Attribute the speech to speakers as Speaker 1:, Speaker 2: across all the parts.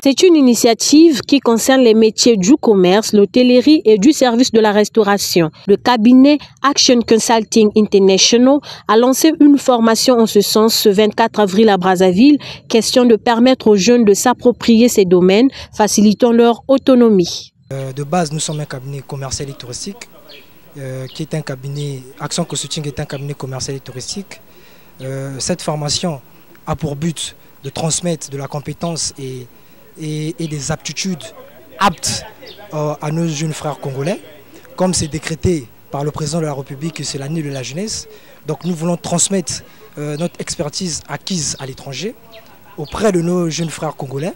Speaker 1: C'est une initiative qui concerne les métiers du commerce, l'hôtellerie et du service de la restauration. Le cabinet Action Consulting International a lancé une formation en ce sens ce 24 avril à Brazzaville, question de permettre aux jeunes de s'approprier ces domaines, facilitant leur autonomie.
Speaker 2: De base, nous sommes un cabinet commercial et touristique, qui est un cabinet, Action Consulting est un cabinet commercial et touristique. Cette formation a pour but de transmettre de la compétence et des aptitudes aptes à nos jeunes frères congolais. Comme c'est décrété par le président de la République que c'est l'année de la jeunesse, donc nous voulons transmettre notre expertise acquise à l'étranger auprès de nos jeunes frères congolais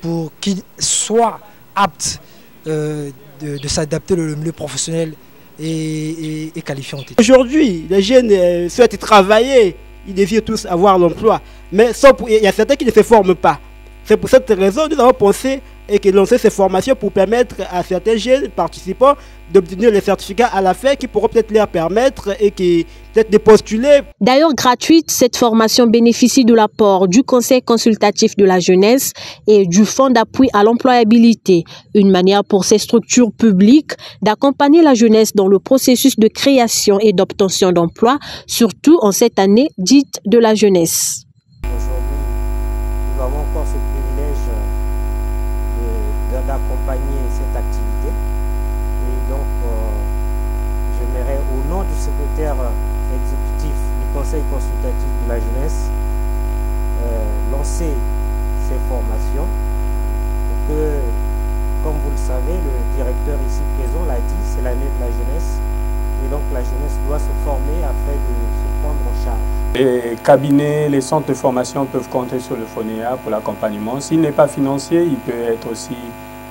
Speaker 2: pour qu'ils soient aptes de s'adapter au milieu professionnel et qualifiant.
Speaker 3: Aujourd'hui, les jeunes souhaitent travailler, ils désirent tous avoir l'emploi, mais il y a certains qui ne se forment pas. C'est pour cette raison que nous avons pensé et lancé ces formations pour permettre à certains jeunes participants d'obtenir les certificats à la fin qui pourront peut-être leur permettre peut-être de postuler.
Speaker 1: D'ailleurs gratuite, cette formation bénéficie de l'apport du Conseil consultatif de la jeunesse et du Fonds d'appui à l'employabilité, une manière pour ces structures publiques d'accompagner la jeunesse dans le processus de création et d'obtention d'emploi, surtout en cette année dite de la jeunesse.
Speaker 4: Aujourd'hui, nous avons encore ce privilège d'accompagner cette activité. Et donc, j'aimerais, au nom du secrétaire exécutif du Conseil consultatif de la jeunesse, lancer ces formations pour que, comme vous le savez, le directeur ici présent l'a dit, c'est l'année de la jeunesse. Et donc, la jeunesse doit se former afin de se prendre en charge.
Speaker 5: Les cabinets, les centres de formation peuvent compter sur le FONEA pour l'accompagnement. S'il n'est pas financier, il peut être aussi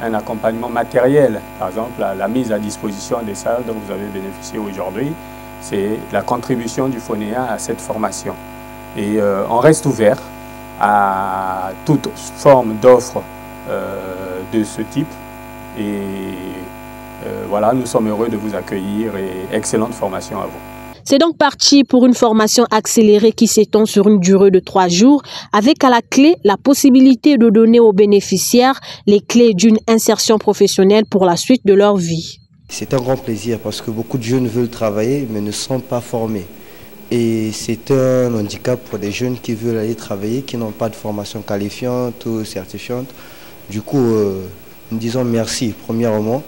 Speaker 5: un accompagnement matériel. Par exemple, la mise à disposition des salles dont vous avez bénéficié aujourd'hui, c'est la contribution du FONEA à cette formation. Et on reste ouvert à toute forme d'offres de ce type. Et voilà, nous sommes heureux de vous accueillir et excellente formation à vous.
Speaker 1: C'est donc parti pour une formation accélérée qui s'étend sur une durée de 3 jours, avec à la clé la possibilité de donner aux bénéficiaires les clés d'une insertion professionnelle pour la suite de leur vie.
Speaker 6: C'est un grand plaisir parce que beaucoup de jeunes veulent travailler mais ne sont pas formés. Et c'est un handicap pour des jeunes qui veulent aller travailler, qui n'ont pas de formation qualifiante ou certifiante. Du coup, nous disons merci premièrement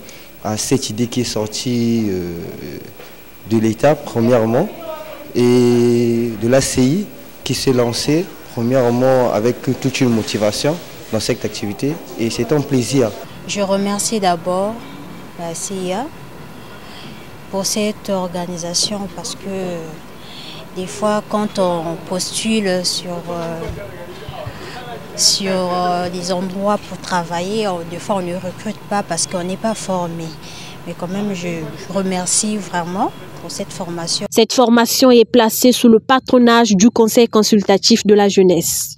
Speaker 6: à cette idée qui est sortie de l'État premièrement et de l'ACI qui s'est lancée premièrement avec toute une motivation dans cette activité et c'est un plaisir.
Speaker 7: Je remercie d'abord la CIA pour cette organisation parce que des fois quand on postule sur des endroits pour travailler, des fois on ne recrute pas parce qu'on n'est pas formé. Mais quand même, je remercie vraiment pour cette formation.
Speaker 1: Cette formation est placée sous le patronage du Conseil consultatif de la jeunesse.